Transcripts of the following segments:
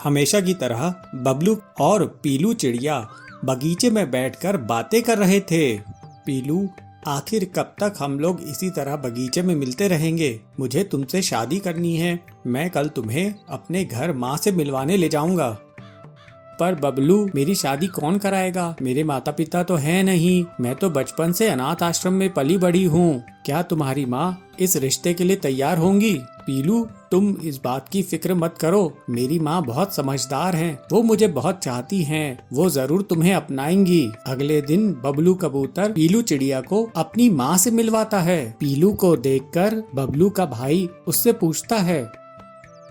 हमेशा की तरह बबलू और पीलू चिड़िया बगीचे में बैठकर बातें कर रहे थे। पीलू, आखिर कब तक हम लोग इसी तरह बगीचे में मिलते रहेंगे? मुझे तुमसे शादी करनी है। मैं कल तुम्हें अपने घर माँ से मिलवाने ले जाऊंगा। पर बबलू, मेरी शादी कौन कराएगा? मेरे माता पिता तो हैं नहीं। मैं तो बचपन से अनाथ आश्रम में पली बड़ी हूँ। क्या तुम्हारी माँ इस रिश्ते के लिए तैयार होंगी? पीलू, तुम इस बात की फिक्र मत करो। मेरी माँ बहुत समझदार हैं। वो मुझे बहुत चाहती हैं। वो जरूर तुम्हें अपनाएंगी। अगले दिन बबलू कबूतर पीलू चिड़िया को अपनी माँ से मिलवाता है। पीलू को देखकर बबलू का भाई उससे पूछता है,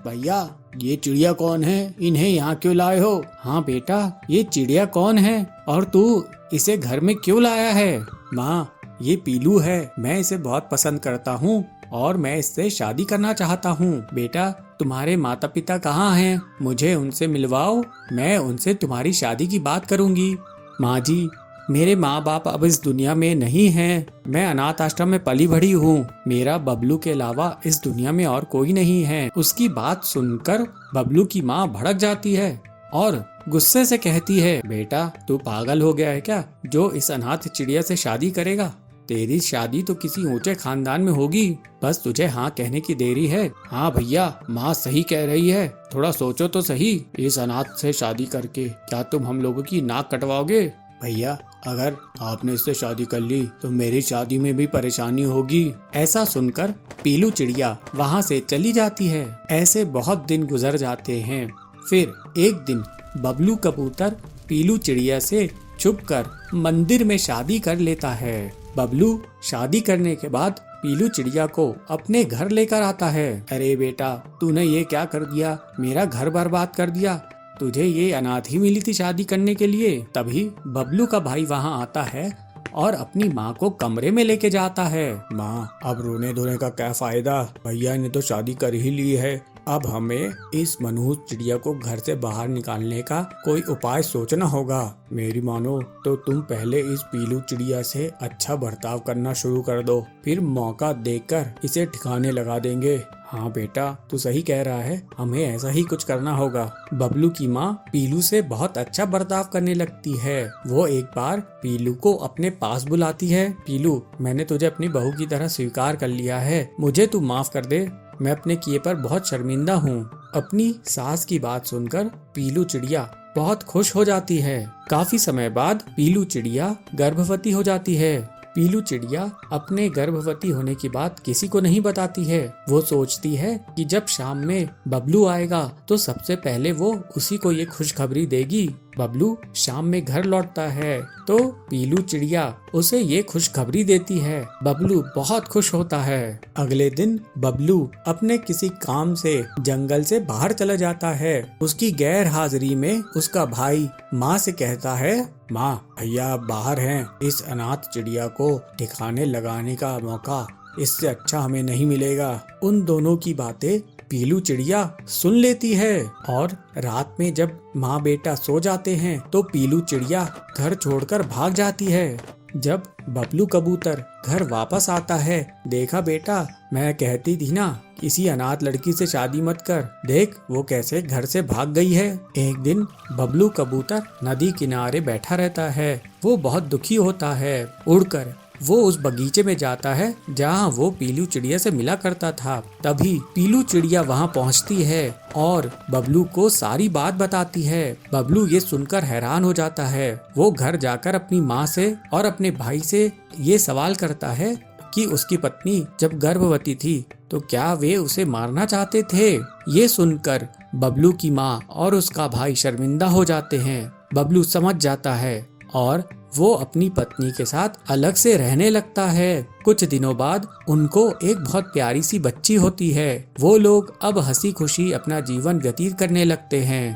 भैया, ये चिड़िया कौन है? इन्हें यहाँ क्यों लाए हो? हाँ बेटा, ये चिड़िया कौन है और तू इसे घर में क्यों लाया है? माँ, ये पीलू है। मैं इसे बहुत पसंद करता हूँ और मैं इससे शादी करना चाहता हूँ। बेटा, तुम्हारे माता पिता कहाँ हैं? मुझे उनसे मिलवाओ। मैं उनसे तुम्हारी शादी की बात करूँगी। माँ जी, मेरे माँ बाप अब इस दुनिया में नहीं हैं। मैं अनाथ आश्रम में पली बढ़ी हूँ। मेरा बबलू के अलावा इस दुनिया में और कोई नहीं है। उसकी बात सुनकर बबलू की माँ भड़क जाती है और गुस्से से कहती है, बेटा, तू पागल हो गया है क्या, जो इस अनाथ चिड़िया से शादी करेगा? तेरी शादी तो किसी ऊंचे खानदान में होगी। बस तुझे हाँ कहने की देरी है। हाँ भैया, माँ सही कह रही है। थोड़ा सोचो तो सही। इस अनाथ से शादी करके क्या तुम हम लोगों की नाक कटवाओगे? भैया, अगर आपने इससे शादी कर ली तो मेरी शादी में भी परेशानी होगी। ऐसा सुनकर पीलू चिड़िया वहाँ से चली जाती है। ऐसे बहुत दिन गुजर जाते हैं। फिर एक दिन बबलू कबूतर पीलू चिड़िया से छुपकर मंदिर में शादी कर लेता है। बबलू शादी करने के बाद पीलू चिड़िया को अपने घर लेकर आता है। अरे बेटा, तूने ये क्या कर दिया? मेरा घर बर्बाद कर दिया। तुझे ये अनाथ ही मिली थी शादी करने के लिए? तभी बबलू का भाई वहाँ आता है और अपनी माँ को कमरे में लेके जाता है। माँ, अब रोने धोने का क्या फायदा? भैया ने तो शादी कर ही ली है। अब हमें इस मनहूस चिड़िया को घर से बाहर निकालने का कोई उपाय सोचना होगा। मेरी मानो तो तुम पहले इस पीलू चिड़िया से अच्छा बर्ताव करना शुरू कर दो, फिर मौका देखकर इसे ठिकाने लगा देंगे। हाँ बेटा, तू सही कह रहा है। हमें ऐसा ही कुछ करना होगा। बबलू की माँ पीलू से बहुत अच्छा बर्ताव करने लगती है। वो एक बार पीलू को अपने पास बुलाती है। पीलू, मैंने तुझे अपनी बहू की तरह स्वीकार कर लिया है। मुझे तू माफ कर दे। मैं अपने किए पर बहुत शर्मिंदा हूँ। अपनी सास की बात सुनकर पीलू चिड़िया बहुत खुश हो जाती है। काफी समय बाद पीलू चिड़िया गर्भवती हो जाती है। पीलू चिड़िया अपने गर्भवती होने की बात किसी को नहीं बताती है। वो सोचती है कि जब शाम में बबलू आएगा तो सबसे पहले वो उसी को ये खुशखबरी देगी। बबलू शाम में घर लौटता है तो पीलू चिड़िया उसे ये खुशखबरी देती है। बबलू बहुत खुश होता है। अगले दिन बबलू अपने किसी काम से जंगल से बाहर चला जाता है। उसकी गैर हाजिरी में उसका भाई माँ से कहता है, माँ, भैया बाहर हैं। इस अनाथ चिड़िया को ठिकाने लगाने का मौका इससे अच्छा हमें नहीं मिलेगा। उन दोनों की बातें पीलू चिड़िया सुन लेती है और रात में जब माँ बेटा सो जाते हैं तो पीलू चिड़िया घर छोड़कर भाग जाती है। जब बबलू कबूतर घर वापस आता है, देखा बेटा, मैं कहती थी ना, किसी अनाथ लड़की से शादी मत कर। देख वो कैसे घर से भाग गई है। एक दिन बबलू कबूतर नदी किनारे बैठा रहता है। वो बहुत दुखी होता है। उड़कर वो उस बगीचे में जाता है जहाँ वो पीलू चिड़िया से मिला करता था। तभी पीलू चिड़िया वहाँ पहुँचती है और बबलू को सारी बात बताती है। बबलू ये सुनकर हैरान हो जाता है। वो घर जाकर अपनी माँ से और अपने भाई से ये सवाल करता है कि उसकी पत्नी जब गर्भवती थी तो क्या वे उसे मारना चाहते थे। ये सुनकर बबलू की माँ और उसका भाई शर्मिंदा हो जाते हैं। बबलू समझ जाता है और वो अपनी पत्नी के साथ अलग से रहने लगता है। कुछ दिनों बाद उनको एक बहुत प्यारी सी बच्ची होती है। वो लोग अब हंसी खुशी अपना जीवन व्यतीत करने लगते हैं।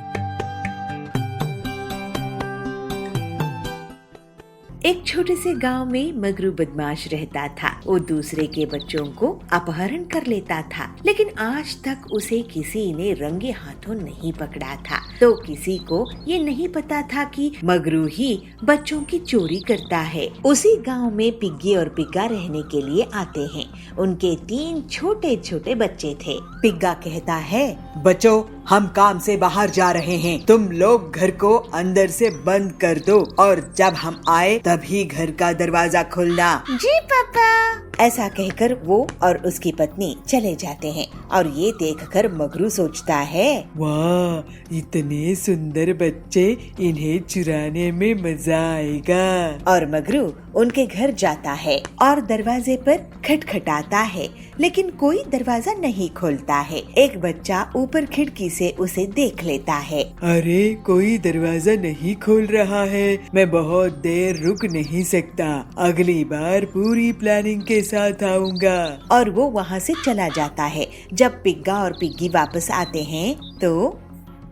एक छोटे से गांव में मगरू बदमाश रहता था। वो दूसरे के बच्चों को अपहरण कर लेता था, लेकिन आज तक उसे किसी ने रंगे हाथों नहीं पकड़ा था। तो किसी को ये नहीं पता था कि मगरू ही बच्चों की चोरी करता है। उसी गांव में पिग्गी और पिग्गा रहने के लिए आते हैं। उनके 3 छोटे छोटे बच्चे थे। पिग्गा कहता है, बच्चों, हम काम से बाहर जा रहे हैं, तुम लोग घर को अंदर से बंद कर दो और जब हम आए तभी घर का दरवाजा खोलना। जी पापा। ऐसा कहकर वो और उसकी पत्नी चले जाते हैं और ये देखकर मगरू सोचता है, वाह, इतने सुंदर बच्चे, इन्हें चुराने में मजा आएगा। और मगरू उनके घर जाता है और दरवाजे पर खटखटाता है, लेकिन कोई दरवाजा नहीं खोलता है। एक बच्चा ऊपर खिड़की से उसे देख लेता है। अरे, कोई दरवाजा नहीं खोल रहा है, मैं बहुत देर रुक नहीं सकता, अगली बार पूरी प्लानिंग के साथ आऊंगा। और वो वहाँ से चला जाता है। जब पिग्गा और पिग्गी वापस आते हैं तो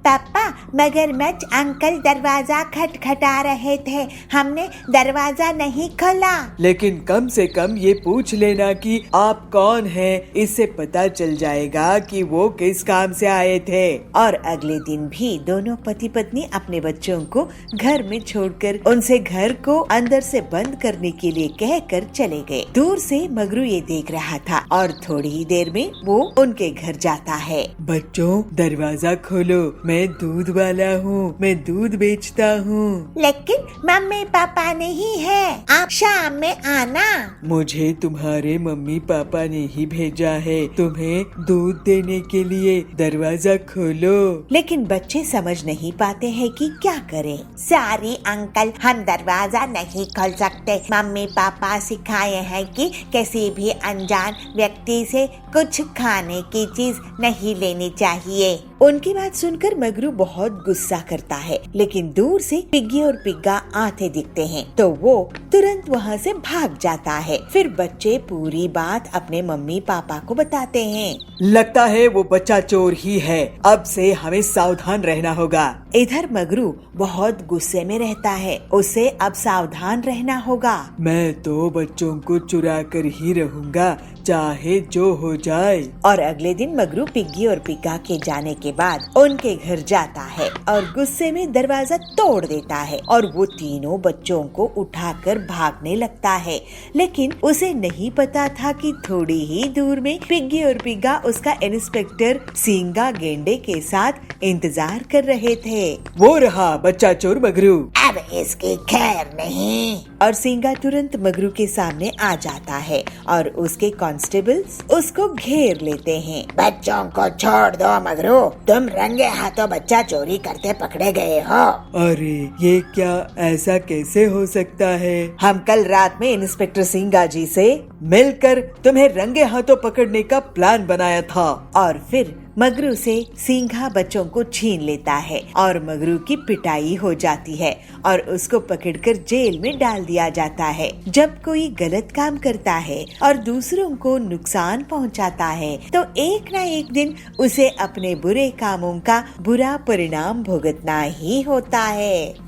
पापा, मगरमच्छ अंकल दरवाजा खटखटा रहे थे, हमने दरवाजा नहीं खोला। लेकिन कम से कम ये पूछ लेना कि आप कौन हैं, इससे पता चल जाएगा कि वो किस काम से आए थे। और अगले दिन भी दोनों पति पत्नी अपने बच्चों को घर में छोड़कर उनसे घर को अंदर से बंद करने के लिए कहकर चले गए। दूर से मगरू ये देख रहा था और थोड़ी ही देर में वो उनके घर जाता है। बच्चों, दरवाजा खोलो, मैं दूध वाला हूँ, मैं दूध बेचता हूँ। लेकिन मम्मी पापा नहीं है, आप शाम में आना। मुझे तुम्हारे मम्मी पापा ने ही भेजा है तुम्हें दूध देने के लिए, दरवाजा खोलो। लेकिन बच्चे समझ नहीं पाते हैं कि क्या करें। सॉरी अंकल, हम दरवाजा नहीं खोल सकते, मम्मी पापा सिखाए हैं कि किसी भी अनजान व्यक्ति से कुछ खाने की चीज नहीं लेनी चाहिए। उनकी बात सुनकर मगरू बहुत गुस्सा करता है, लेकिन दूर से पिग्गी और पिग्गा आते दिखते हैं तो वो तुरंत वहाँ से भाग जाता है। फिर बच्चे पूरी बात अपने मम्मी पापा को बताते हैं। लगता है वो बच्चा चोर ही है, अब से हमें सावधान रहना होगा। इधर मगरू बहुत गुस्से में रहता है, उसे अब सावधान रहना होगा। मैं तो बच्चों को चुरा कर ही रहूंगा, चाहे जो हो जाए। और अगले दिन मगरू पिग्गी और पिग्गा के जाने के बाद उनके घर जाता है और गुस्से में दरवाजा तोड़ देता है और वो तीनों बच्चों को उठाकर भागने लगता है। लेकिन उसे नहीं पता था कि थोड़ी ही दूर में पिग्गी और पिग्गा उसका इंस्पेक्टर सींगा गेंडे के साथ इंतजार कर रहे थे। वो रहा बच्चा चोर मगरू, अब इसकी खैर नहीं। और सींगा तुरंत मगरू के सामने आ जाता है और उसके कांस्टेबल्स उसको घेर लेते हैं। बच्चों को छोड़ दो मगरू, तुम रंगे हाथों बच्चा चोरी करते पकड़े गए हो। अरे ये क्या, ऐसा कैसे हो सकता है? हम कल रात में इंस्पेक्टर सिंगा जी से मिलकर तुम्हें रंगे हाथों पकड़ने का प्लान बनाया था। और फिर मगरू से सिंघा बच्चों को छीन लेता है और मगरू की पिटाई हो जाती है और उसको पकड़कर जेल में डाल दिया जाता है। जब कोई गलत काम करता है और दूसरों को नुकसान पहुंचाता है तो एक न एक दिन उसे अपने बुरे कामों का बुरा परिणाम भुगतना ही होता है।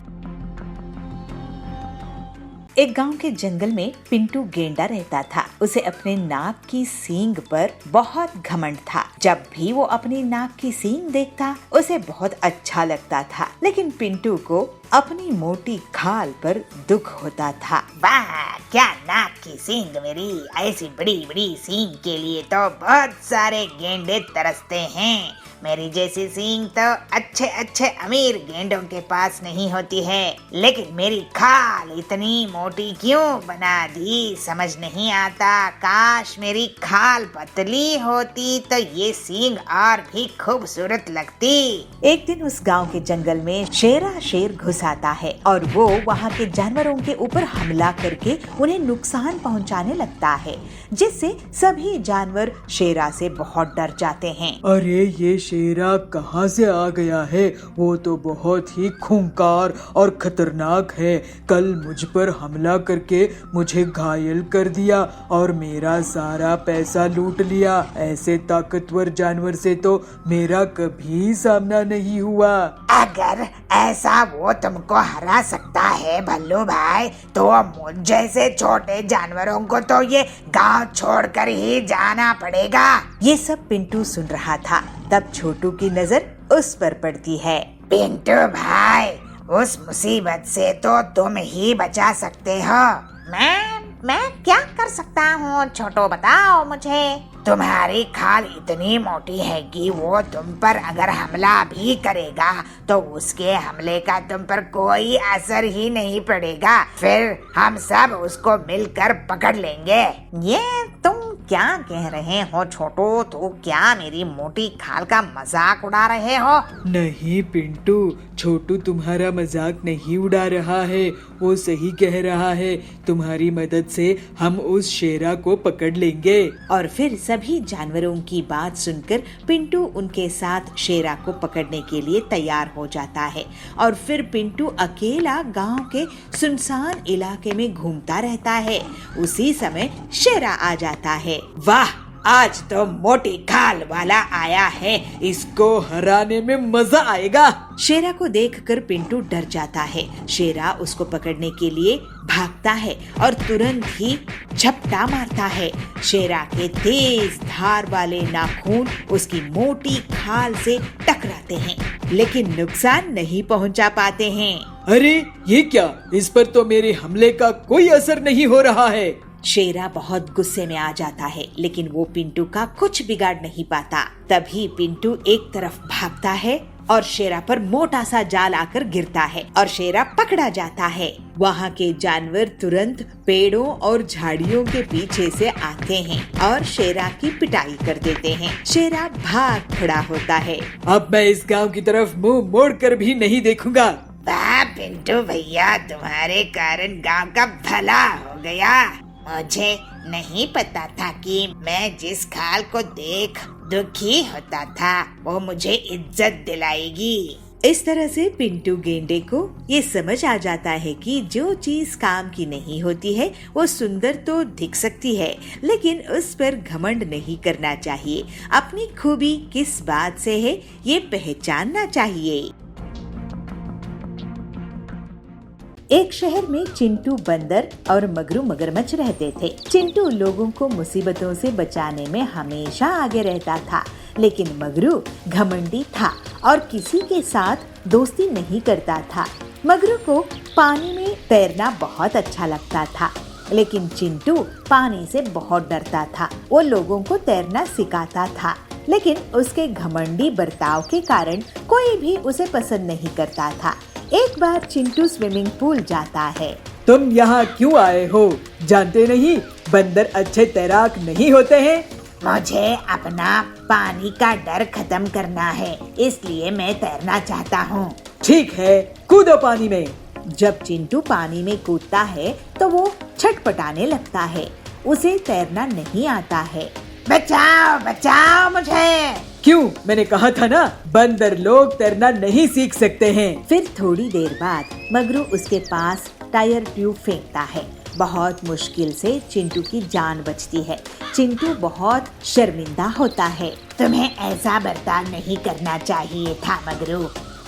एक गांव के जंगल में पिंटू गेंडा रहता था। उसे अपने नाक की सींग पर बहुत घमंड था। जब भी वो अपनी नाक की सींग देखता उसे बहुत अच्छा लगता था, लेकिन पिंटू को अपनी मोटी खाल पर दुख होता था। वाह, क्या नाक की सींग मेरी, ऐसी बड़ी बड़ी सींग के लिए तो बहुत सारे गेंडे तरसते हैं। मेरी जैसी सींग तो अच्छे अच्छे अमीर गेंडों के पास नहीं होती है, लेकिन मेरी खाल इतनी मोटी क्यों बना दी समझ नहीं आता। काश मेरी खाल पतली होती तो ये सींग और भी खूबसूरत लगती। एक दिन उस गांव के जंगल में शेर घुस आता है और वो वहाँ के जानवरों के ऊपर हमला करके उन्हें नुकसान पहुँचाने लगता है, जिससे सभी जानवर शेरा से बहुत डर जाते हैं। अरे ये शेरा कहाँ से आ गया है? वो तो बहुत ही खूंखार और खतरनाक है। कल मुझ पर हमला करके मुझे घायल कर दिया और मेरा सारा पैसा लूट लिया। ऐसे ताकतवर जानवर से तो मेरा कभी सामना नहीं हुआ। अगर ऐसा वो तुमको हरा सकता है भल्लू भाई, तो मुझ जैसे छोटे जानवरों को तो ये गांव छोड़कर ही जाना पड़ेगा। ये सब पिंटू सुन रहा था। तब छोटू की नजर उस पर पड़ती है। पिंटू भाई, उस मुसीबत से तो तुम ही बचा सकते हो। मैं क्या कर सकता हूँ छोटू, बताओ मुझे। तुम्हारी खाल इतनी मोटी है कि वो तुम पर अगर हमला भी करेगा तो उसके हमले का तुम पर कोई असर ही नहीं पड़ेगा। फिर हम सब उसको मिलकर पकड़ लेंगे। ये तुम क्या कह रहे हो छोटू? तू क्या मेरी मोटी खाल का मजाक उड़ा रहे हो? नहीं पिंटू, छोटू तुम्हारा मजाक नहीं उड़ा रहा है, वो सही कह रहा है। तुम्हारी मदद से हम उस शेरा को पकड़ लेंगे। और फिर सभी जानवरों की बात सुनकर पिंटू उनके साथ शेरा को पकड़ने के लिए तैयार हो जाता है। और फिर पिंटू अकेला गांव के सुनसान इलाके में घूमता रहता है। उसी समय शेरा आ जाता है। वाह, आज तो मोटी खाल वाला आया है, इसको हराने में मजा आएगा। शेरा को देखकर पिंटू डर जाता है। शेरा उसको पकड़ने के लिए भागता है और तुरंत ही झपटा मारता है। शेरा के तेज धार वाले नाखून उसकी मोटी खाल से टकराते हैं, लेकिन नुकसान नहीं पहुंचा पाते हैं। अरे ये क्या, इस पर तो मेरे हमले का कोई असर नहीं हो रहा है। शेरा बहुत गुस्से में आ जाता है, लेकिन वो पिंटू का कुछ बिगाड़ नहीं पाता। तभी पिंटू एक तरफ भागता है और शेरा पर मोटा सा जाल आकर गिरता है और शेरा पकड़ा जाता है। वहाँ के जानवर तुरंत पेड़ों और झाड़ियों के पीछे से आते हैं और शेरा की पिटाई कर देते हैं। शेरा भाग खड़ा होता है। अब मैं इस गांव की तरफ मुंह मोड़कर भी नहीं देखूंगा। वाह पिंटू भैया, तुम्हारे कारण गांव का भला हो गया। मुझे नहीं पता था कि मैं जिस खाल को देख दुखी होता था वो मुझे इज्जत दिलाएगी। इस तरह से पिंटू गेंडे को ये समझ आ जाता है कि जो चीज काम की नहीं होती है वो सुंदर तो दिख सकती है, लेकिन उस पर घमंड नहीं करना चाहिए। अपनी खूबी किस बात से है ये पहचानना चाहिए। एक शहर में चिंटू बंदर और मगरू मगरमच्छ रहते थे। चिंटू लोगों को मुसीबतों से बचाने में हमेशा आगे रहता था, लेकिन मगरू घमंडी था और किसी के साथ दोस्ती नहीं करता था। मगरू को पानी में तैरना बहुत अच्छा लगता था, लेकिन चिंटू पानी से बहुत डरता था। वो लोगों को तैरना सिखाता था, लेकिन उसके घमंडी बर्ताव के कारण कोई भी उसे पसंद नहीं करता था। एक बार चिंटू स्विमिंग पूल जाता है। तुम यहाँ क्यों आए हो? जानते नहीं बंदर अच्छे तैराक नहीं होते हैं। मुझे अपना पानी का डर खत्म करना है, इसलिए मैं तैरना चाहता हूँ। ठीक है, कूदो पानी में। जब चिंटू पानी में कूदता है तो वो छटपटाने लगता है। उसे तैरना नहीं आता है। बचाओ बचाओ मुझे। क्यों? मैंने कहा था ना, बंदर लोग तैरना नहीं सीख सकते हैं। फिर थोड़ी देर बाद मगरू उसके पास टायर ट्यूब फेंकता है। बहुत मुश्किल से चिंटू की जान बचती है। चिंटू बहुत शर्मिंदा होता है। तुम्हें ऐसा बर्ताव नहीं करना चाहिए था मगरू।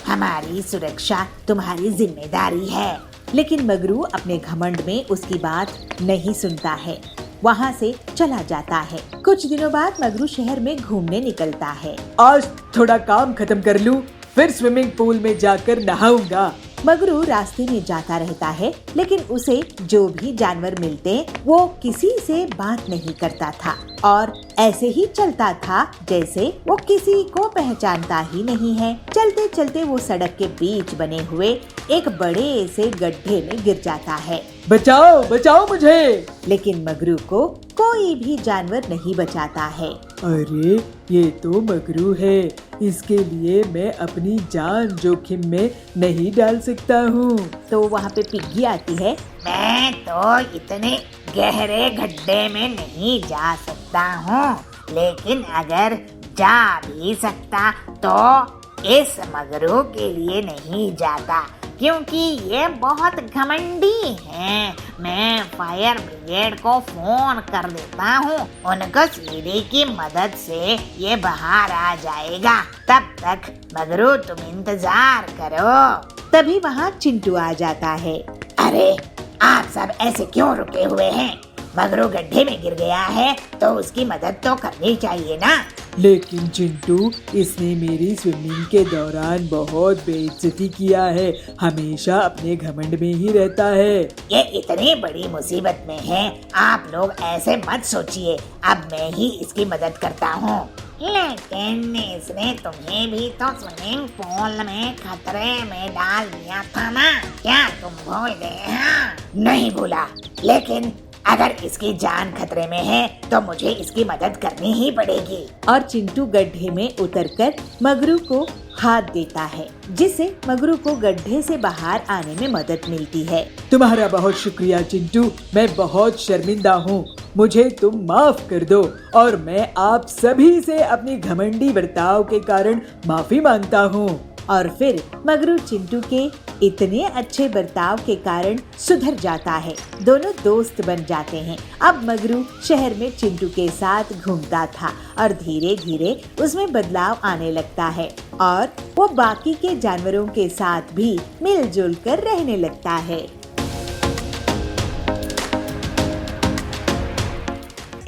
हमारी सुरक्षा तुम्हारी जिम्मेदारी है। लेकिन मगरू अपने घमंड में उसकी बात नहीं सुनता है, वहाँ से चला जाता है। कुछ दिनों बाद मगरू शहर में घूमने निकलता है। आज थोड़ा काम खत्म कर लूं, फिर स्विमिंग पूल में जाकर नहाऊंगा। मगरू रास्ते में जाता रहता है, लेकिन उसे जो भी जानवर मिलते वो किसी से बात नहीं करता था और ऐसे ही चलता था जैसे वो किसी को पहचानता ही नहीं है। चलते चलते वो सड़क के बीच बने हुए एक बड़े से गड्ढे में गिर जाता है। बचाओ बचाओ मुझे। लेकिन मगरू को कोई भी जानवर नहीं बचाता है। अरे ये तो मगरू है, इसके लिए मैं अपनी जान जोखिम में नहीं डाल सकता हूँ। तो वहाँ पे पिग्गी आती है। मैं तो इतने गहरे गड्ढे में नहीं जा सकता हूँ, लेकिन अगर जा भी सकता तो इस मगरू के लिए नहीं जाता, क्योंकि ये बहुत घमंडी है। मैं फायर ब्रिगेड को फोन कर देता हूँ, उनको सीढ़ी की मदद से ये बाहर आ जाएगा। तब तक मगरू तुम इंतजार करो। तभी वहाँ चिंटू आ जाता है। अरे आप सब ऐसे क्यों रुके हुए हैं? मगरू गड्ढे में गिर गया है तो उसकी मदद तो करनी चाहिए ना। लेकिन चिंटू, इसने मेरी स्विमिंग के दौरान बहुत बेइज्जती किया है। हमेशा अपने घमंड में ही रहता है। ये इतनी बड़ी मुसीबत में है, आप लोग ऐसे मत सोचिए। अब मैं ही इसकी मदद करता हूँ। लेकिन इसने तुम्हें भी तो स्विमिंग पूल में खतरे में डाल दिया था ना, क्या तुम भूल गए? हाँ, नहीं भूला, लेकिन अगर इसकी जान खतरे में है तो मुझे इसकी मदद करनी ही पड़ेगी। और चिंटू गड्ढे में उतरकर मगरू को हाथ देता है, जिससे मगरू को गड्ढे से बाहर आने में मदद मिलती है। तुम्हारा बहुत शुक्रिया चिंटू, मैं बहुत शर्मिंदा हूँ। मुझे तुम माफ कर दो और मैं आप सभी से अपनी घमंडी बर्ताव के कारण माफी मांगता हूँ। और फिर मगरू चिंटू के इतने अच्छे बर्ताव के कारण सुधर जाता है। दोनों दोस्त बन जाते हैं। अब मगरू शहर में चिंटू के साथ घूमता था और धीरे धीरे उसमें बदलाव आने लगता है और वो बाकी के जानवरों के साथ भी मिलजुल कर रहने लगता है।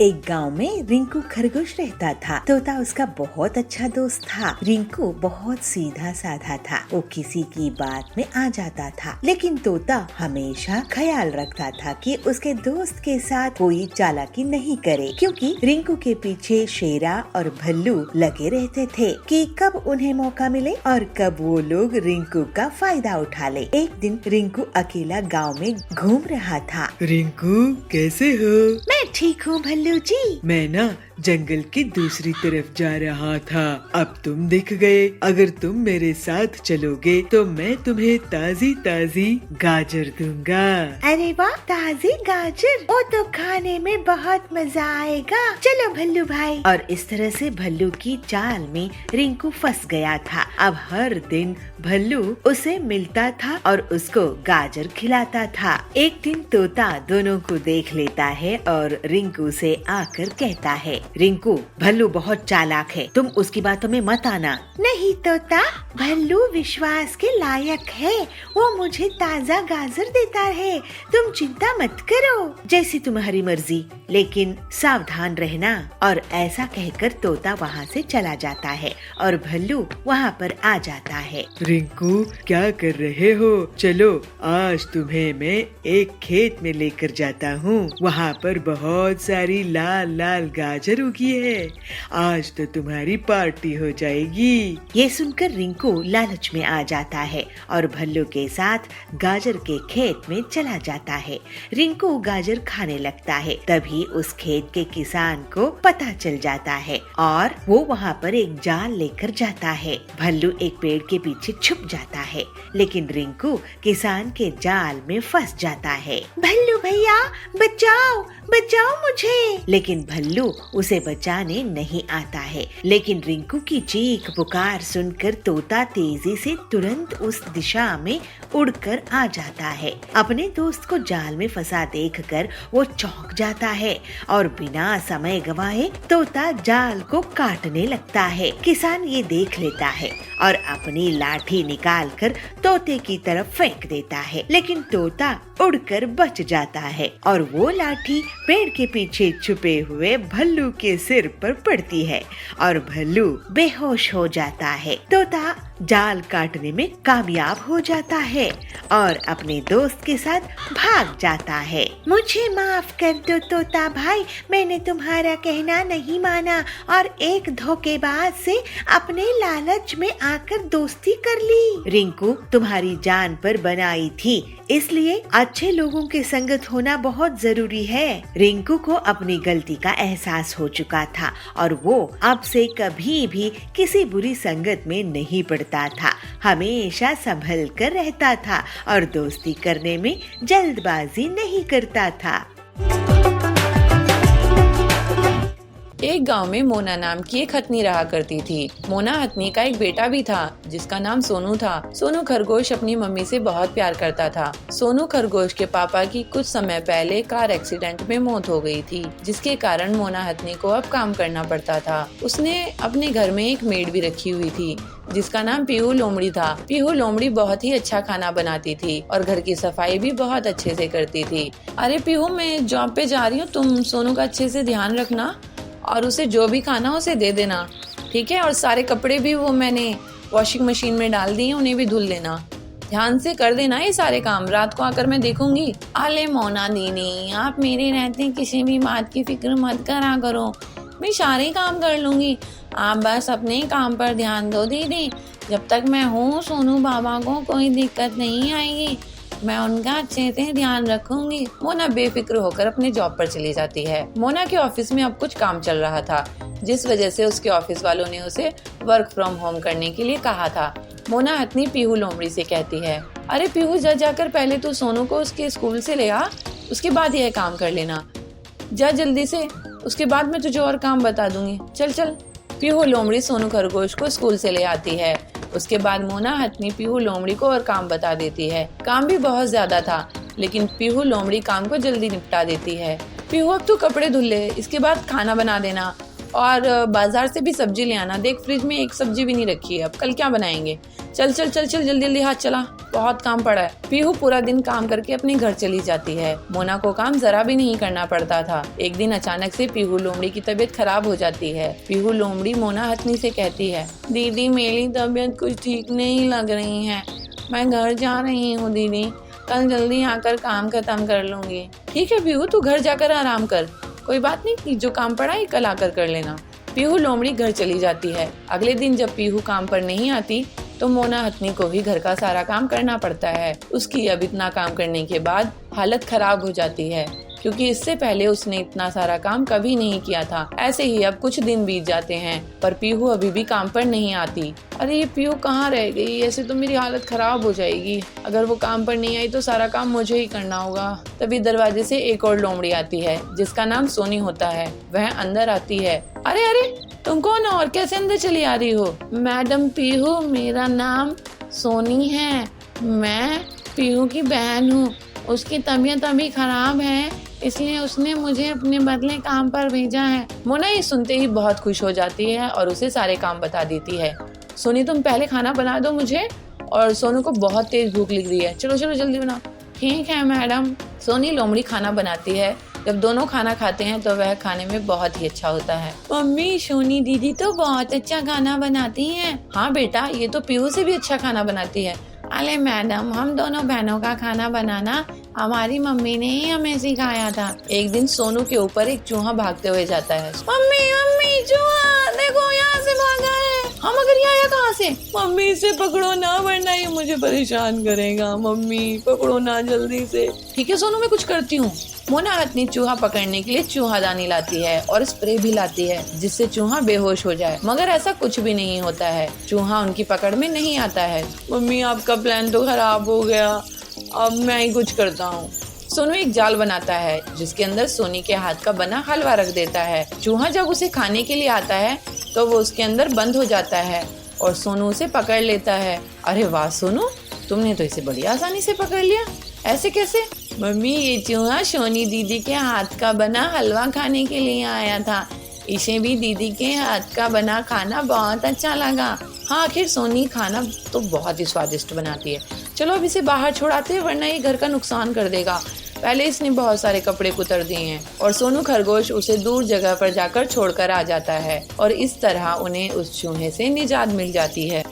एक गांव में रिंकू खरगोश रहता था। तोता उसका बहुत अच्छा दोस्त था। रिंकू बहुत सीधा साधा था। वो किसी की बात में आ जाता था, लेकिन तोता हमेशा ख्याल रखता था कि उसके दोस्त के साथ कोई चालाकी नहीं करे, क्योंकि रिंकू के पीछे शेरा और भल्लू लगे रहते थे कि कब उन्हें मौका मिले और कब वो लोग रिंकू का फायदा उठा ले। एक दिन रिंकू अकेला गाँव में घूम रहा था। रिंकू, कैसे हो? मैं ठीक हूँ भल्लू जी। मैं ना जंगल की दूसरी तरफ जा रहा था। अब तुम दिख गए। अगर तुम मेरे साथ चलोगे तो मैं तुम्हें ताजी ताजी गाजर दूंगा। अरे वाह, ताजी गाजर, वो तो खाने में बहुत मजा आएगा। चलो भल्लू भाई। और इस तरह से भल्लू की चाल में रिंकू फंस गया था। अब हर दिन भल्लू उसे मिलता था और उसको गाजर खिलाता था। एक दिन तोता दोनों को देख लेता है और रिंकू से आकर कहता है, रिंकू, भल्लू बहुत चालाक है, तुम उसकी बातों में मत आना। नहीं तोता, भल्लू विश्वास के लायक है। वो मुझे ताजा गाजर देता है। तुम चिंता मत करो। जैसी तुम्हारी मर्जी, लेकिन सावधान रहना। और ऐसा कहकर तोता वहाँ से चला जाता है और भल्लू वहाँ पर आ जाता है। रिंकू, क्या कर रहे हो? चलो, आज तुम्हें मैं एक खेत में लेकर जाता हूँ। वहाँ पर बहुत सारी लाल लाल गाजर उगी है। आज तो तुम्हारी पार्टी हो जाएगी। ये सुनकर रिंकू लालच में आ जाता है और भल्लू के साथ गाजर के खेत में चला जाता है। रिंकू गाजर खाने लगता है। तभी उस खेत के किसान को पता चल जाता है और वो वहाँ पर एक जाल लेकर जाता है। भल्लू एक पेड़ के पीछे छुप जाता है, लेकिन रिंकू किसान के जाल में फंस जाता है। भल्लू भैया, बचाओ बचाओ मुझे। लेकिन भल्लू उसे बचाने नहीं आता है। लेकिन रिंकू की चीख पुकार सुनकर तोता तेजी से तुरंत उस दिशा में उड़कर आ जाता है। अपने दोस्त को जाल में फंसा देखकर वो चौंक जाता है और बिना समय गवाए तोता जाल को काटने लगता है। किसान ये देख लेता है और अपनी लाठी निकालकर तोते की तरफ फेंक देता है, लेकिन तोता उड़कर बच जाता है और वो लाठी पेड़ के पीछे छुपे हुए भल्लू के सिर पर पड़ती है और भल्लू बेहोश हो जाता है। तोता जाल काटने में कामयाब हो जाता है और अपने दोस्त के साथ भाग जाता है। मुझे माफ कर दो तोता भाई, मैंने तुम्हारा कहना नहीं माना और एक धोखेबाज से अपने लालच में आकर दोस्ती कर ली। रिंकू तुम्हारी जान पर बनाई थी, इसलिए अच्छे लोगों के संगत होना बहुत जरूरी है। रिंकू को अपनी गलती का एहसास हो चुका था और वो अब से कभी भी किसी बुरी संगत में नहीं पड़ता था। हमेशा संभल कर रहता था और दोस्ती करने में जल्दबाजी नहीं करता था। एक गांव में मोना नाम की एक हथनी रहा करती थी। मोना हथनी का एक बेटा भी था जिसका नाम सोनू था। सोनू खरगोश अपनी मम्मी से बहुत प्यार करता था। सोनू खरगोश के पापा की कुछ समय पहले कार एक्सीडेंट में मौत हो गई थी, जिसके कारण मोना हथनी को अब काम करना पड़ता था। उसने अपने घर में एक मेड भी रखी हुई थी जिसका नाम पीहू लोमड़ी था। पीहू लोमड़ी बहुत ही अच्छा खाना बनाती थी और घर की सफाई भी बहुत अच्छे से करती थी। अरे पीहू, मैं जॉब पे जा रही हूँ, तुम सोनू का अच्छे से ध्यान रखना और उसे जो भी खाना उसे दे देना, ठीक है? और सारे कपड़े भी वो मैंने वॉशिंग मशीन में डाल दिए, उन्हें भी धुल लेना। ध्यान से कर देना ये सारे काम, रात को आकर मैं देखूंगी। अले मोना दीदी, आप मेरे रहते किसी भी बात की फिक्र मत करा करो, मैं सारे काम कर लूंगी। आप बस अपने काम पर ध्यान दो दीदी। जब तक मैं हूँ सोनू बाबा को कोई दिक्कत नहीं आएगी, मैं उनका अच्छे से ध्यान रखूंगी। मोना बेफिक्र होकर अपने जॉब पर चली जाती है। मोना के ऑफिस में अब कुछ काम चल रहा था, जिस वजह से उसके ऑफिस वालों ने उसे वर्क फ्रॉम होम करने के लिए कहा था। मोना हथनी पीहू लोमड़ी से कहती है, अरे पीहू, जाकर पहले तो सोनू को उसके स्कूल से ले आ, उसके बाद यह काम कर लेना। जा जल्दी से, उसके बाद मैं तुझे और काम बता दूंगी। चल चल। पीहू लोमड़ी सोनू खरगोश को स्कूल से ले आती है। उसके बाद मोना हथनी पीहू लोमड़ी को और काम बता देती है। काम भी बहुत ज्यादा था, लेकिन पीहू लोमड़ी काम को जल्दी निपटा देती है। पीहू, अब तू कपड़े धुल ले, इसके बाद खाना बना देना और बाजार से भी सब्जी ले आना। देख, फ्रिज में एक सब्जी भी नहीं रखी है, अब कल क्या बनाएंगे? चल चल चल चल, जल्दी जल्दी हाथ चला, बहुत काम पड़ा है। पीहू पूरा दिन काम करके अपने घर चली जाती है। मोना को काम जरा भी नहीं करना पड़ता था। एक दिन अचानक से पीहू लोमड़ी की तबीयत खराब हो जाती है। पीहू लोमड़ी मोना हथनी से कहती है, दीदी मेरी तबीयत कुछ ठीक नहीं लग रही है, मैं घर जा रही हूँ दीदी, कल जल्दी आकर काम खत्म कर लूंगी। ठीक है पीहू, तू घर जाकर आराम कर, कोई बात नहीं, जो काम पड़ा है कल आकर कर लेना। पीहू लोमड़ी घर चली जाती है। अगले दिन जब पीहू काम पर नहीं आती तो मोना हथनी को ही घर का सारा काम करना पड़ता है। उसकी अब इतना काम करने के बाद हालत खराब हो जाती है, क्योंकि इससे पहले उसने इतना सारा काम कभी नहीं किया था। ऐसे ही अब कुछ दिन बीत जाते हैं, पर पीहू अभी भी काम पर नहीं आती। अरे ये पीहू कहाँ रह गई? ऐसे तो मेरी हालत खराब हो जाएगी। अगर वो काम पर नहीं आई तो सारा काम मुझे ही करना होगा। तभी दरवाजे से एक और लोमड़ी आती है जिसका नाम सोनी होता है। वह अंदर आती है। अरे अरे, तुम कौन हो और कैसे अंदर चली आ रही हो? मैडम पीहू, मेरा नाम सोनी है, मैं पीहू की बहन हूँ। उसकी तबीयत अभी खराब है, इसलिए उसने मुझे अपने बदले काम पर भेजा है। मोना ये सुनते ही बहुत खुश हो जाती है और उसे सारे काम बता देती है। सोनी, तुम पहले खाना बना दो मुझे, और सोनू को बहुत तेज भूख लग रही है, चलो चलो जल्दी बनाओ। ठीक है मैडम। सोनी लोमड़ी खाना बनाती है। जब दोनों खाना खाते हैं तो वह खाने में बहुत ही अच्छा होता है। मम्मी, सोनी दीदी तो बहुत अच्छा खाना बनाती हैं। हाँ बेटा, ये तो पीहू से भी अच्छा खाना बनाती है। अरे मैडम, हम दोनों बहनों का खाना बनाना हमारी मम्मी ने ही हमें सिखाया था। एक दिन सोनू के ऊपर एक चूहा भागते हुए जाता है। मम्मी मम्मी, चूहा देखो, यहाँ से भागा है। हम, मगर ये आया कहाँ से? मम्मी इसे पकड़ो ना, वरना ये मुझे परेशान करेगा। मम्मी पकड़ो ना जल्दी से। ठीक है सोनू, मैं कुछ करती हूँ। मोना हथनी चूहा पकड़ने के लिए चूहादानी लाती है और स्प्रे भी लाती है जिससे चूहा बेहोश हो जाए, मगर ऐसा कुछ भी नहीं होता है। चूहा उनकी पकड़ में नहीं आता है। मम्मी, आपका प्लान तो खराब हो गया, अब मैं ही कुछ करता हूँ। सोनू एक जाल बनाता है जिसके अंदर सोनी के हाथ का बना हलवा रख देता है। चूहा जब उसे खाने के लिए आता है तो वो उसके अंदर बंद हो जाता है और सोनू उसे पकड़ लेता है। अरे वाह सोनू, तुमने तो इसे बड़ी आसानी से पकड़ लिया, ऐसे कैसे? मम्मी, ये चूहा सोनी दीदी के हाथ का बना हलवा खाने के लिए आया था, इसे भी दीदी के हाथ का बना खाना बहुत अच्छा लगा। हाँ, आखिर सोनी खाना तो बहुत ही स्वादिष्ट बनाती है। चलो अब इसे बाहर छोड़ाते हैं, वरना ये घर का नुकसान कर देगा। पहले इसने बहुत सारे कपड़े कुतर दिए हैं और सोनू खरगोश उसे दूर जगह पर जाकर छोड़कर आ जाता है और इस तरह उन्हें उस चूहे से निजात मिल जाती है।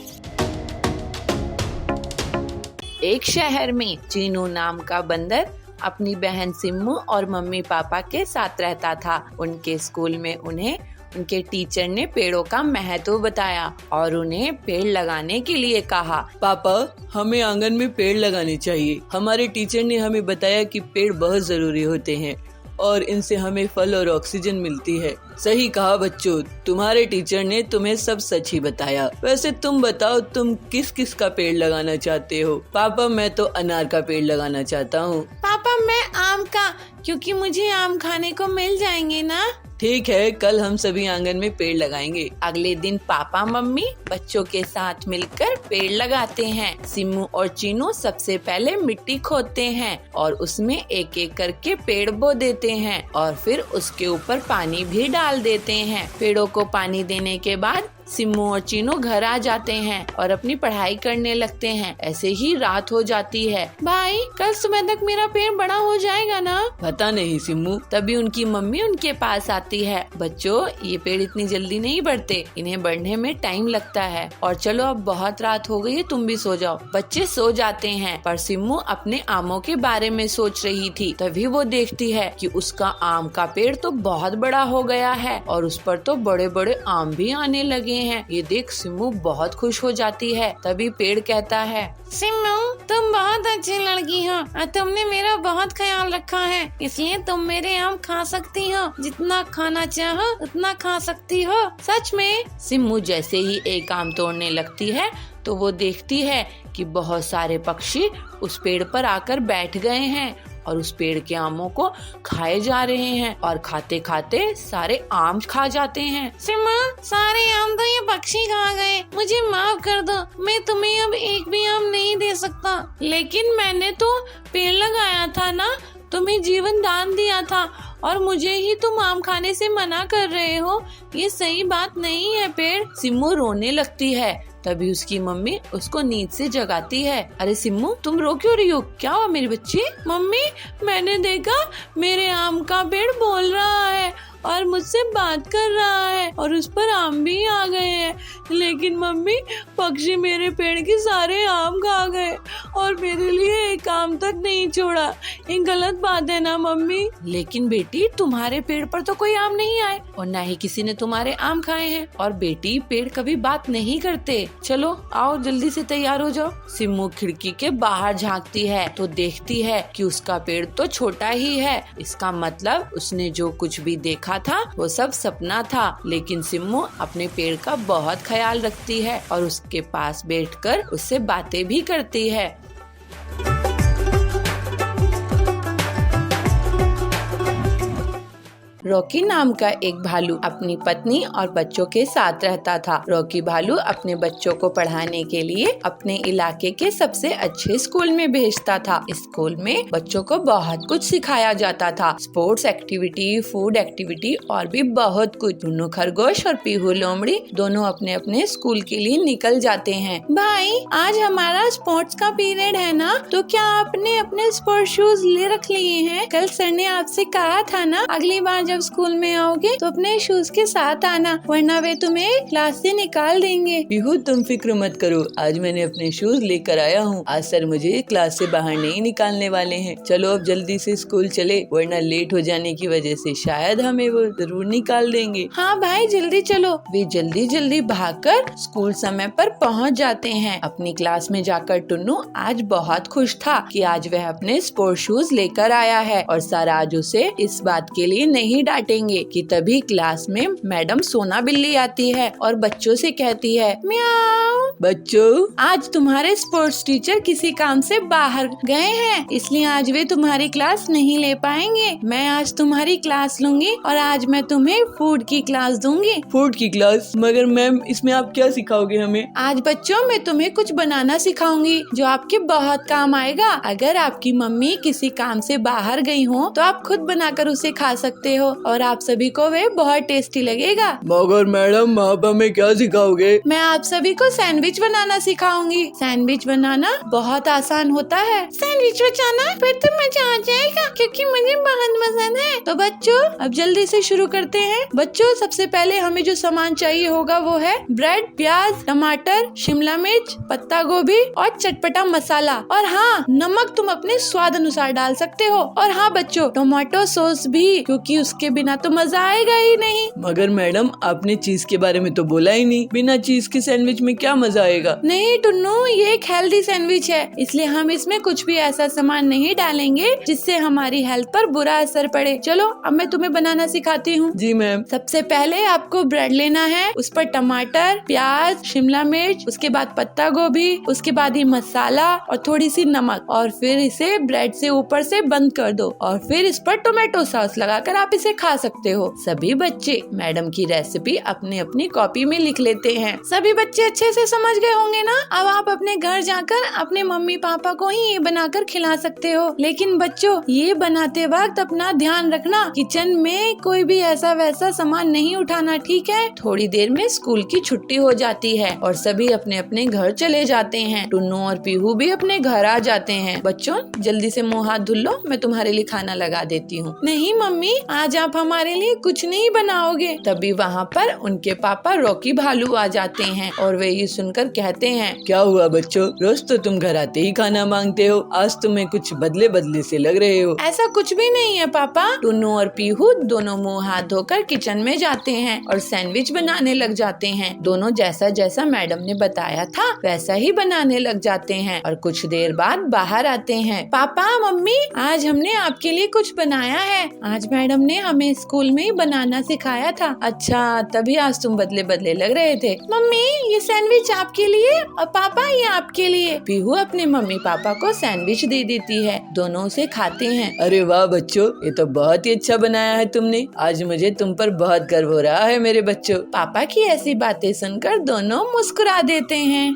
एक शहर में चीनू नाम का बंदर अपनी बहन सिम्मू और मम्मी पापा के साथ रहता था। उनके स्कूल में उन्हें उनके टीचर ने पेड़ों का महत्व बताया और उन्हें पेड़ लगाने के लिए कहा। पापा, हमें आंगन में पेड़ लगाने चाहिए। हमारे टीचर ने हमें बताया कि पेड़ बहुत जरूरी होते हैं और इनसे हमें फल और ऑक्सीजन मिलती है। सही कहा बच्चों, तुम्हारे टीचर ने तुम्हें सब सच ही बताया। वैसे तुम बताओ, तुम किस किस का पेड़ लगाना चाहते हो? पापा, मैं तो अनार का पेड़ लगाना चाहता हूँ। पापा, मैं आम का, क्योंकि मुझे आम खाने को मिल जाएंगे ना। ठीक है, कल हम सभी आंगन में पेड़ लगाएंगे। अगले दिन पापा मम्मी बच्चों के साथ मिलकर पेड़ लगाते हैं। सिम्मू और चीनू सबसे पहले मिट्टी खोदते हैं और उसमें एक एक करके पेड़ बो देते हैं और फिर उसके ऊपर पानी भी डाल देते हैं। पेड़ों को पानी देने के बाद सिम्मू और चीनू घर आ जाते हैं और अपनी पढ़ाई करने लगते हैं। ऐसे ही रात हो जाती है। भाई, कल सुबह तक मेरा पेड़ बड़ा हो जाएगा ना? पता नहीं सिम्मू। तभी उनकी मम्मी उनके पास आती है। बच्चों, ये पेड़ इतनी जल्दी नहीं बढ़ते, इन्हें बढ़ने में टाइम लगता है। और चलो, अब बहुत रात हो गई है, तुम भी सो जाओ। बच्चे सो जाते हैं, पर सिम्मू अपने आमों के बारे में सोच रही थी। तभी वो देखती है कि उसका आम का पेड़ तो बहुत बड़ा हो गया है और उस पर तो बड़े बड़े आम भी आने लगे हैं। ये देख सिम्मू बहुत खुश हो जाती है। तभी पेड़ कहता है, सिम्मू, तुम बहुत अच्छी लड़की हो और तुमने मेरा बहुत ख्याल रखा है, इसलिए तुम मेरे आम खा सकती हो। जितना खाना चाहो उतना खा सकती हो। सच में? सिम्मू जैसे ही एक आम तोड़ने लगती है तो वो देखती है कि बहुत सारे पक्षी उस पेड़ पर आकर बैठ गए हैं और उस पेड़ के आमों को खाए जा रहे हैं और खाते खाते सारे आम खा जाते हैं। सिम्मू, सारे आम तो ये पक्षी खा गए, मुझे माफ कर दो। मैं तुम्हें अब एक भी आम नहीं दे सकता। लेकिन मैंने तो पेड़ लगाया था ना, तुम्हें जीवन दान दिया था और मुझे ही तुम आम खाने से मना कर रहे हो। ये सही बात नहीं है पेड़। सिम्मू रोने लगती है। तभी उसकी मम्मी उसको नींद से जगाती है। अरे सिम्मू, तुम रो क्यों रही हो? क्या हुआ मेरी बच्ची? मम्मी, मैंने देखा मेरे आम का पेड़ बोल रहा है और मुझसे बात कर रहा है और उस पर आम भी आ गए हैं। लेकिन मम्मी, पक्षी मेरे पेड़ के सारे आम खा गए और मेरे लिए एक आम तक नहीं छोड़ा। ये गलत बात है ना मम्मी? लेकिन बेटी, तुम्हारे पेड़ पर तो कोई आम नहीं आए और ना ही किसी ने तुम्हारे आम खाए हैं। और बेटी, पेड़ कभी बात नहीं करते। चलो आओ, जल्दी से तैयार हो जाओ। सिम्मू खिड़की के बाहर झांकती है तो देखती है कि उसका पेड़ तो छोटा ही है। इसका मतलब उसने जो कुछ भी देखा था वो सब सपना था। लेकिन सिम्मू अपने पेड़ का बहुत ख्याल रखती है और उसके पास बैठकर उससे बातें भी करती है। रॉकी नाम का एक भालू अपनी पत्नी और बच्चों के साथ रहता था। रॉकी भालू अपने बच्चों को पढ़ाने के लिए अपने इलाके के सबसे अच्छे स्कूल में भेजता था। स्कूल में बच्चों को बहुत कुछ सिखाया जाता था, स्पोर्ट्स एक्टिविटी, फूड एक्टिविटी और भी बहुत कुछ। टुन्नू खरगोश और पीहू लोमड़ी दोनों अपने अपने स्कूल के लिए निकल जाते हैं। भाई, आज हमारा स्पोर्ट्स का पीरियड है ना, तो क्या आपने अपने स्पोर्ट्स शूज ले रख लिए हैं? कल सर ने आपसे कहा था ना, अगली बार जब स्कूल में आओगे तो अपने शूज के साथ आना, वरना वे तुम्हें क्लास से निकाल देंगे। पीहू, तुम फिक्र मत करो, आज मैंने अपने शूज लेकर आया हूँ। आज सर मुझे क्लास से बाहर नहीं निकालने वाले हैं। चलो अब जल्दी से स्कूल चले, वरना लेट हो जाने की वजह से शायद हमें वो जरूर निकाल देंगे। हाँ भाई, जल्दी चलो। वे जल्दी जल्दी भागकर स्कूल समय पर पहुँच जाते हैं। अपनी क्लास में जाकर टुन्नू आज बहुत खुश था कि आज वह अपने स्पोर्ट्स शूज लेकर आया है और सर आज उसे इस बात के लिए नहीं डांटेंगे। कि तभी क्लास में मैडम सोना बिल्ली आती है और बच्चों से कहती है, म्याऊ। बच्चों, आज तुम्हारे स्पोर्ट्स टीचर किसी काम से बाहर गए हैं, इसलिए आज वे तुम्हारी क्लास नहीं ले पाएंगे। मैं आज तुम्हारी क्लास लूंगी और आज मैं तुम्हें फूड की क्लास दूंगी। फूड की क्लास? मगर मैम, इसमें आप क्या सिखाओगे हमें? आज बच्चों, मैं तुम्हें कुछ बनाना सिखाऊंगी जो आपके बहुत काम आएगा। अगर आपकी मम्मी किसी काम से बाहर गई हो तो आप खुद बनाकर उसे खा सकते हो और आप सभी को वे बहुत टेस्टी लगेगा। मगर मैडम, आप हमें क्या सिखाओगे? मैं आप सभी को सैंडविच बनाना सिखाऊंगी। सैंडविच बनाना बहुत आसान होता है। सैंडविच बनाना फिर तो मजा आ जाएगा, क्योंकि मुझे बहुत पसंद है। तो बच्चों, अब जल्दी से शुरू करते हैं। बच्चों, सबसे पहले हमें जो सामान चाहिए होगा वो है ब्रेड, प्याज, टमाटर, शिमला मिर्च, पत्ता गोभी और चटपटा मसाला। और हाँ, नमक तुम अपने स्वाद अनुसार डाल सकते हो। और हाँ बच्चों, टोमेटो सॉस भी, क्योंकि उसके बिना तो मजा आएगा ही नहीं। मगर मैडम, आपने चीज के बारे में तो बोला ही नहीं। बिना चीज के सैंडविच में क्या मजा आएगा? नहीं टुन्नू, ये एक हेल्दी सैंडविच है, इसलिए हम इसमें कुछ भी ऐसा सामान नहीं डालेंगे जिससे हमारी हेल्थ पर बुरा असर पड़े। चलो अब मैं तुम्हें बनाना सिखाती हूँ। जी मैम। सबसे पहले आपको ब्रेड लेना है, उस पर टमाटर, प्याज, शिमला मिर्च, उसके बाद पत्ता गोभी, उसके बाद ही मसाला और थोड़ी सी नमक, और फिर इसे ब्रेड से ऊपर से बंद कर दो और फिर इस पर टोमेटो सॉस लगाकर आप इसे से खा सकते हो। सभी बच्चे मैडम की रेसिपी अपनी अपनी कॉपी में लिख लेते हैं। सभी बच्चे अच्छे से समझ गए होंगे ना? अब आप अपने घर जाकर अपने मम्मी पापा को ही ये बनाकर खिला सकते हो। लेकिन बच्चों, ये बनाते वक्त अपना ध्यान रखना, किचन में कोई भी ऐसा वैसा सामान नहीं उठाना, ठीक है? थोड़ी देर में स्कूल की छुट्टी हो जाती है और सभी अपने अपने घर चले जाते हैं। टुन्नू और पीहू भी अपने घर आ जाते हैं। बच्चों, जल्दी से मुंह हाथ धुल लो, मैं तुम्हारे लिए खाना लगा देती हूँ। नहीं मम्मी, आज आप हमारे लिए कुछ नहीं बनाओगे। तभी वहाँ पर उनके पापा रॉकी भालू आ जाते हैं और वे ये सुनकर कहते हैं, क्या हुआ बच्चों, रोज तो तुम घर आते ही खाना मांगते हो, आज तुम्हें कुछ बदले बदले से लग रहे हो। ऐसा कुछ भी नहीं है पापा। टुन्नू और पीहू दोनों मुंह हाथ धोकर किचन में जाते हैं और सैंडविच बनाने लग जाते हैं। दोनों जैसा जैसा मैडम ने बताया था वैसा ही बनाने लग जाते हैं और कुछ देर बाद बाहर आते हैं। पापा मम्मी, आज हमने आपके लिए कुछ बनाया है। आज मैडम ने हमें स्कूल में ही बनाना सिखाया था। अच्छा, तभी आज तुम बदले बदले लग रहे थे। मम्मी, ये सैंडविच आपके लिए और पापा ये आपके लिए। पीहू अपने मम्मी पापा को सैंडविच दे देती है। दोनों उसे खाते हैं। अरे वाह बच्चों, ये तो बहुत ही अच्छा बनाया है तुमने। आज मुझे तुम पर बहुत गर्व हो रहा है मेरे बच्चों। पापा की ऐसी बातें सुनकर दोनों मुस्कुरा देते हैं।